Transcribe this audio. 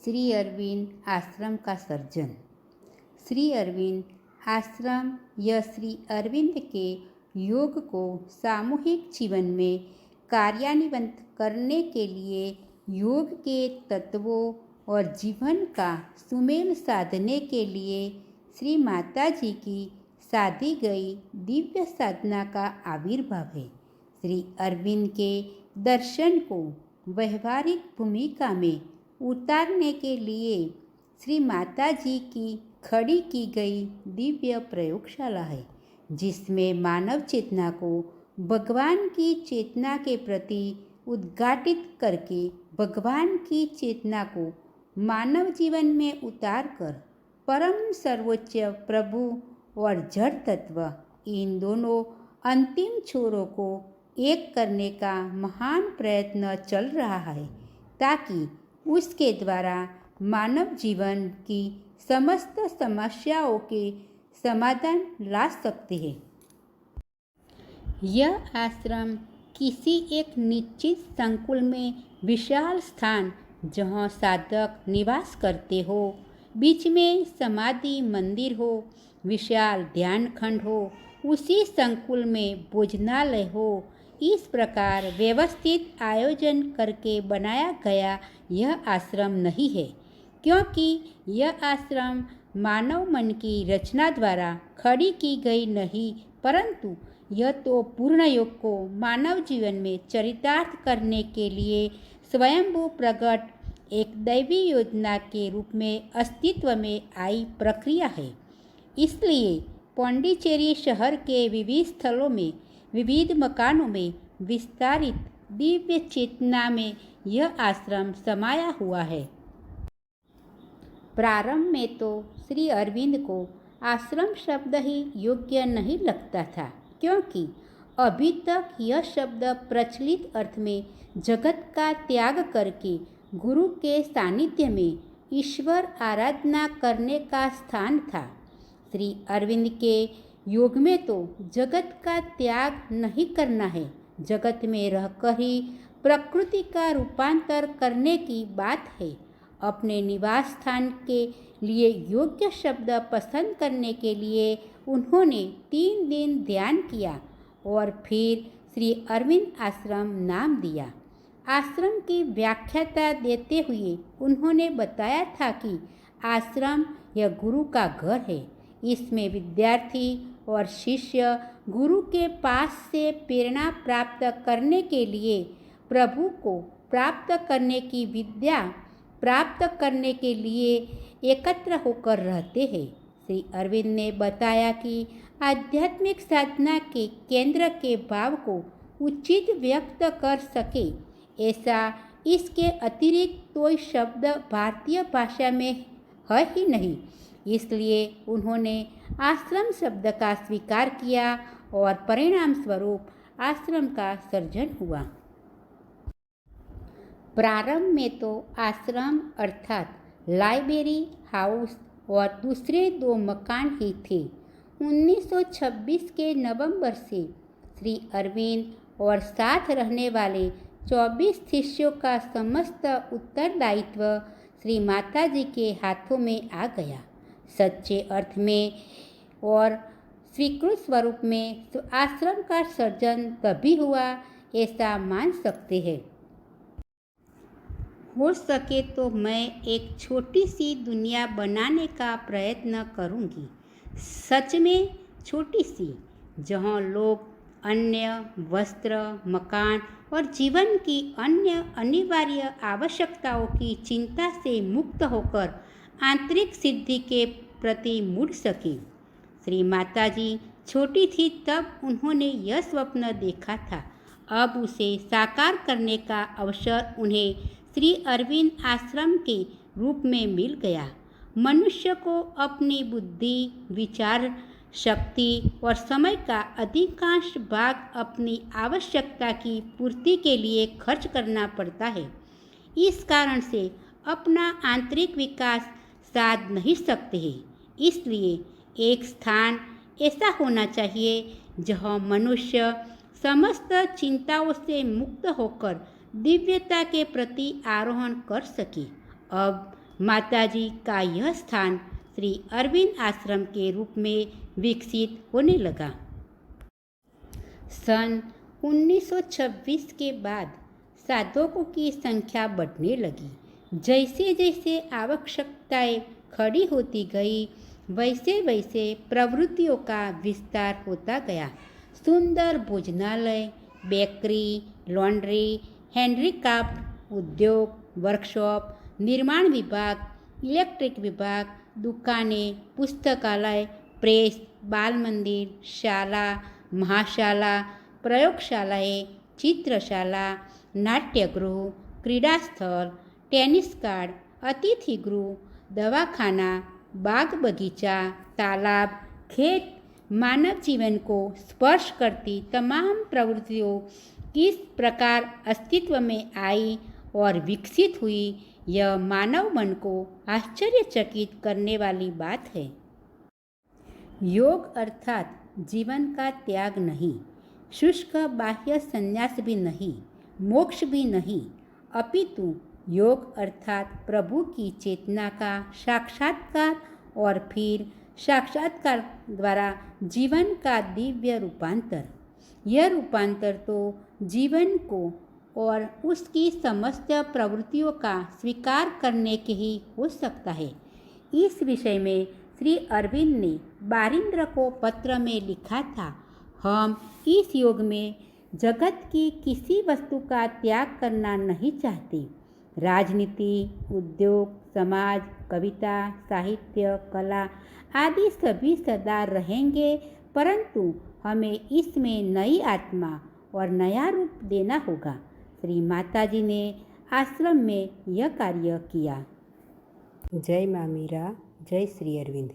श्री अरविंद आश्रम का सर्जन। श्री अरविंद आश्रम यह श्री अरविंद के योग को सामूहिक जीवन में कार्यान्वित करने के लिए योग के तत्वों और जीवन का सुमेल साधने के लिए श्री माता जी की साधी गई दिव्य साधना का आविर्भाव है। श्री अरविंद के दर्शन को व्यवहारिक भूमिका में उतारने के लिए श्री माता जी की खड़ी की गई दिव्य प्रयोगशाला है, जिसमें मानव चेतना को भगवान की चेतना के प्रति उद्घाटित करके भगवान की चेतना को मानव जीवन में उतारकर परम सर्वोच्च प्रभु और जड़ तत्व इन दोनों अंतिम छोरों को एक करने का महान प्रयत्न चल रहा है, ताकि उसके द्वारा मानव जीवन की समस्त समस्याओं के समाधान ला सकते हैं। यह आश्रम किसी एक निश्चित संकुल में विशाल स्थान जहाँ साधक निवास करते हो, बीच में समाधि मंदिर हो, विशाल ध्यान खंड हो, उसी संकुल में भोजनालय हो, इस प्रकार व्यवस्थित आयोजन करके बनाया गया यह आश्रम नहीं है, क्योंकि यह आश्रम मानव मन की रचना द्वारा खड़ी की गई नहीं, परंतु यह तो पूर्ण योग को मानव जीवन में चरितार्थ करने के लिए स्वयंभू प्रकट एक दैवी योजना के रूप में अस्तित्व में आई प्रक्रिया है। इसलिए पांडिचेरी शहर के विविध स्थलों में विविध मकानों में विस्तारित दिव्य चेतना में यह आश्रम समाया हुआ है। प्रारंभ में तो श्री अरविंद को आश्रम शब्द ही योग्य नहीं लगता था, क्योंकि अभी तक यह शब्द प्रचलित अर्थ में जगत का त्याग करके गुरु के सानिध्य में ईश्वर आराधना करने का स्थान था। श्री अरविंद के योग में तो जगत का त्याग नहीं करना है, जगत में रहकर ही प्रकृति का रूपांतर करने की बात है। अपने निवास स्थान के लिए योग्य शब्द पसंद करने के लिए उन्होंने 3 दिन ध्यान किया और फिर श्री अरविंद आश्रम नाम दिया। आश्रम की व्याख्याता देते हुए उन्होंने बताया था कि आश्रम यह गुरु का घर है। इसमें विद्यार्थी और शिष्य गुरु के पास से प्रेरणा प्राप्त करने के लिए प्रभु को प्राप्त करने की विद्या प्राप्त करने के लिए एकत्र होकर रहते हैं। श्री अरविंद ने बताया कि आध्यात्मिक साधना के केंद्र के भाव को उचित व्यक्त कर सके, ऐसा इसके अतिरिक्त कोई शब्द भारतीय भाषा में है ही नहीं। इसलिए उन्होंने आश्रम शब्द का स्वीकार किया और परिणाम स्वरूप आश्रम का सर्जन हुआ। प्रारंभ में तो आश्रम अर्थात लाइब्रेरी हाउस और दूसरे 2 मकान ही थे। 1926 के नवंबर से श्री अरविंद और साथ रहने वाले 24 शिष्यों का समस्त उत्तरदायित्व श्री माता जी के हाथों में आ गया। सच्चे अर्थ में और स्वीकृत स्वरूप में तो आश्रम का सर्जन तभी हुआ, ऐसा मान सकते हैं। हो सके तो मैं एक छोटी सी दुनिया बनाने का प्रयत्न करूंगी, सच में छोटी सी, जहां लोग अन्य वस्त्र, मकान और जीवन की अन्य अनिवार्य आवश्यकताओं की चिंता से मुक्त होकर आंतरिक सिद्धि के प्रति मुड़ सके। श्री माता जी छोटी थी तब उन्होंने यह स्वप्न देखा था। अब उसे साकार करने का अवसर उन्हें श्री अरविंद आश्रम के रूप में मिल गया। मनुष्य को अपनी बुद्धि, विचार शक्ति और समय का अधिकांश भाग अपनी आवश्यकता की पूर्ति के लिए खर्च करना पड़ता है। इस कारण से अपना आंतरिक विकास साध नहीं सकते हैं। इसलिए एक स्थान ऐसा होना चाहिए जहाँ मनुष्य समस्त चिंताओं से मुक्त होकर दिव्यता के प्रति आरोहण कर सके। अब माताजी का यह स्थान श्री अरविंद आश्रम के रूप में विकसित होने लगा। सन 1926 के बाद साधकों की संख्या बढ़ने लगी। जैसे जैसे आवश्यकताएं खड़ी होती गई, वैसे वैसे प्रवृत्तियों का विस्तार होता गया। सुंदर भोजनालय, बेकरी, लॉन्ड्री, हैंडीक्राफ्ट उद्योग, वर्कशॉप, निर्माण विभाग, इलेक्ट्रिक विभाग, दुकानें, पुस्तकालय, प्रेस, बाल मंदिर, शाला, महाशाला, प्रयोगशालाएं, चित्रशाला, नाट्यगृह, क्रीड़ा स्थल, टेनिस गार्ड, अतिथिगृह, दवाखाना, बाग बगीचा, तालाब, खेत, मानव जीवन को स्पर्श करती तमाम प्रवृत्तियों किस प्रकार अस्तित्व में आई और विकसित हुई, यह मानव मन को आश्चर्यचकित करने वाली बात है। योग अर्थात जीवन का त्याग नहीं, शुष्क बाह्य संन्यास भी नहीं, मोक्ष भी नहीं, अपितु योग अर्थात प्रभु की चेतना का साक्षात्कार और फिर साक्षात्कार द्वारा जीवन का दिव्य रूपांतर। यह रूपांतर तो जीवन को और उसकी समस्त प्रवृत्तियों का स्वीकार करने के ही हो सकता है। इस विषय में श्री अरविंद ने बारिंद्र को पत्र में लिखा था, हम इस योग में जगत की किसी वस्तु का त्याग करना नहीं चाहते। राजनीति, उद्योग, समाज, कविता, साहित्य, कला आदि सभी सदा रहेंगे, परंतु हमें इसमें नई आत्मा और नया रूप देना होगा। श्री माताजी ने आश्रम में यह कार्य किया। जय माँ मीरा, जय श्री अरविंद।